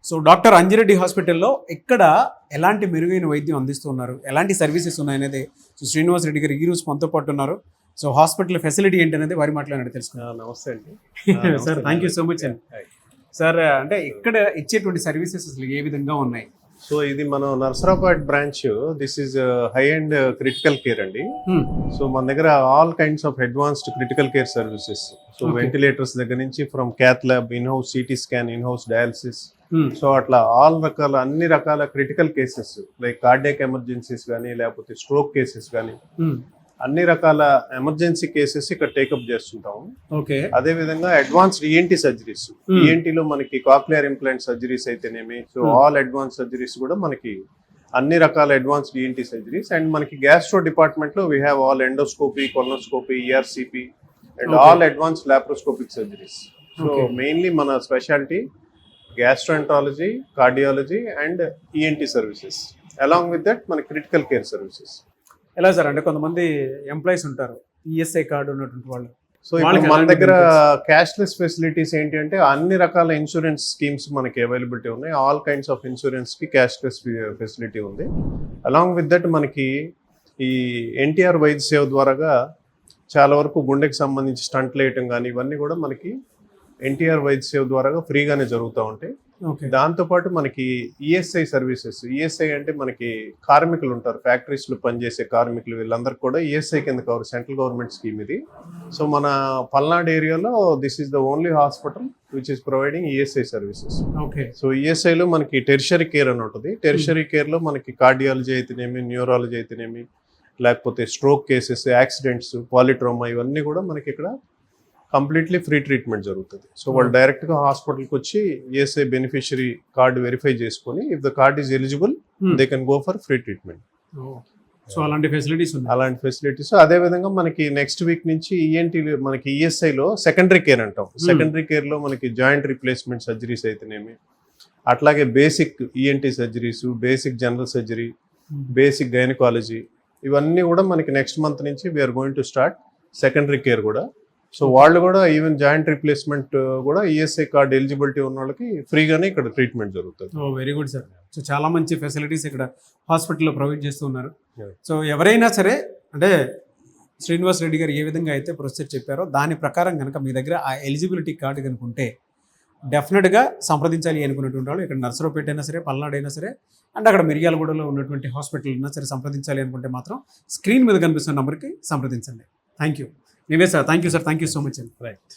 So doctor Anji Reddy హాస్పిటల్లో ఎక్కడ ఎలాంటి మెరుగైన వైద్యం అందిస్తున్నారు, ఎలాంటి సర్వీసెస్ ఉన్నాయనేది సో శ్రీనివాస్ రెడ్డి గారు ఈరోజు మనతో పాటు ఉన్నారు. సో హాస్పిటల్ ఫెసిలిటీ ఏంటి అనేది వారి మాట్లాడి తెలుసుకున్నాను. నమస్తే అండి. Sir thank you so much అండి. సార్ అంటే ఇక్కడ ఇచ్చేటువంటి సర్వీసెస్ అసలు ఏ విధంగా ఉన్నాయి? సో ఇది మనం Narsarabad branch. This is high and critical care అండి. సో మన దగ్గర all kinds of advanced critical care services. So ventilators దగ్గర నుంచి from cath lab, in house CT scan, in house dialysis, so అట్లా అన్ని రకాల critical cases like cardiac emergencies కానీ లేకపోతే స్ట్రోక్ కేసెస్ కానీ అన్ని రకాల ఎమర్జెన్సీ కేసెస్ ఇక్కడ టేకప్ చేస్తుంటాము. అదే విధంగా అడ్వాన్స్డ్ ఈఎన్టీ సర్జరీస్, ఈఎన్టీలో మనకి కాక్లియర్ ఇంప్లాంట్ సర్జరీస్ అయితేనేమి, సో ఆల్ అడ్వాన్స్ సర్జరీస్ కూడా మనకి అన్ని రకాల అడ్వాన్స్డ్ ఈఎన్టీ సర్జరీస్. అండ్ మనకి గ్యాస్ట్రో డిపార్ట్మెంట్ లో we have all endoscopy, colonoscopy, ERCP and all advanced laparoscopic surgeries. So mainly మన speciality gastroenterology, cardiology and ENT services. Along with that మన critical care services. ఎలా sir అంటే కొంతమంది employees ఉంటారు, ESI card ఉన్నటువంటి వాళ్ళు. So ఇప్పుడు మన దగ్గర క్యాష్లెస్ ఫెసిలిటీస్ ఏంటి అంటే అన్ని రకాల ఇన్సూరెన్స్ స్కీమ్స్ మనకి అవైలబిలిటీ ఉన్నాయి. ఆల్ కైండ్స్ ఆఫ్ ఇన్సూరెన్స్ కి క్యాష్లెస్ ఫెసిలిటీ ఉంది. అలాంగ్ విత్ దట్ మనకి ఈ ఎన్టీఆర్ వైద్య సేవ ద్వారాగా చాలా వరకు గుండెకి సంబంధించి స్టంట్లు వేయటం కానీ ఇవన్నీ కూడా మనకి ఎన్టీఆర్ వైద్య సేవ ద్వారాగా ఫ్రీగానే జరుగుతూ ఉంటాయి. దాంతోపాటు మనకి ఈఎస్ఐ సర్వీసెస్. ఈఎస్ఐ అంటే మనకి కార్మికులు ఉంటారు, ఫ్యాక్టరీస్ లో పనిచేసే కార్మికులు, వీళ్ళందరికీ కూడా ఈఎస్ఐ కింద కవర్, సెంట్రల్ గవర్నమెంట్ స్కీమ్ ఇది. సో మన పల్నాడు ఏరియాలో this is the only hospital which is providing ESI services. So ఈఎస్ఐలో మనకి టెరిషరీ కేర్ అని ఉంటుంది. టెరిషరీ కేర్ లో మనకి కార్డియాలజీ అయితేనేమి, న్యూరాలజీ అయితేనేమి, లేకపోతే స్ట్రోక్ కేసెస్, యాక్సిడెంట్స్, పాలిట్రోమా, ఇవన్నీ కూడా మనకి ఇక్కడ కంప్లీట్లీ ఫ్రీ ట్రీట్మెంట్ జరుగుతుంది. సో వాళ్ళు డైరెక్ట్గా హాస్పిటల్కి వచ్చి ఈఎస్ఐ బెనిఫిషియరీ కార్డు వెరిఫై చేసుకొని if the card is eligible they can go for free treatment. So అలాంటి ఫెసిలిటీస్. అదేవిధంగా మనకి నెక్స్ట్ వీక్ నుంచి ఈఎన్టీ మనకి ఈఎస్ఐలో సెకండరీ కేర్ అంటాం. సెకండరీ కేర్లో మనకి జాయింట్ రీప్లేస్మెంట్ సర్జరీస్ అయితేనేమి, అట్లాగే basic ENT surgeries, basic general surgery, basic gynaecology, ఇవన్నీ కూడా మనకి నెక్స్ట్ మంత్ నుంచి we're going to start secondary care కూడా. సో వాళ్ళు కూడా ఈవెన్ జాయింట్ రీప్లేస్మెంట్ కూడా ఈఎస్ఐ కార్డ్ ఎలిజిబిలిటీ ఉన్న వాళ్ళకి ఫ్రీగానే ఇక్కడ ట్రీట్మెంట్ జరుగుతుంది. Very good sir. సో చాలా మంచి ఫెసిలిటీస్ ఇక్కడ హాస్పిటల్లో ప్రొవైడ్ చేస్తూ ఉన్నారు. సో ఎవరైనా సరే అంటే శ్రీనివాస్ రెడ్డి గారు ఏ విధంగా అయితే ప్రొసీజర్ చెప్పారో దాని ప్రకారం కనుక మీ దగ్గర ఆ ఎలిజిబిలిటీ కార్డు కనుక ఉంటే డెఫినెట్గా సంప్రదించాలి అనుకున్నటువంటి వాళ్ళు ఇక్కడ నర్సరావుపేట అయినా సరే, పల్నాడు అయినా సరే, అండ్ అక్కడ మిర్యాలగూడలో ఉన్నటువంటి హాస్పిటల్ అయినా సరే సంప్రదించాలి అనుకుంటే మాత్రం స్క్రీన్ మీద కనిపిస్తున్న నెంబర్కి సంప్రదించండి. Thank you. నీవే sir, thank you sir, thank you so much అండి. రైట్.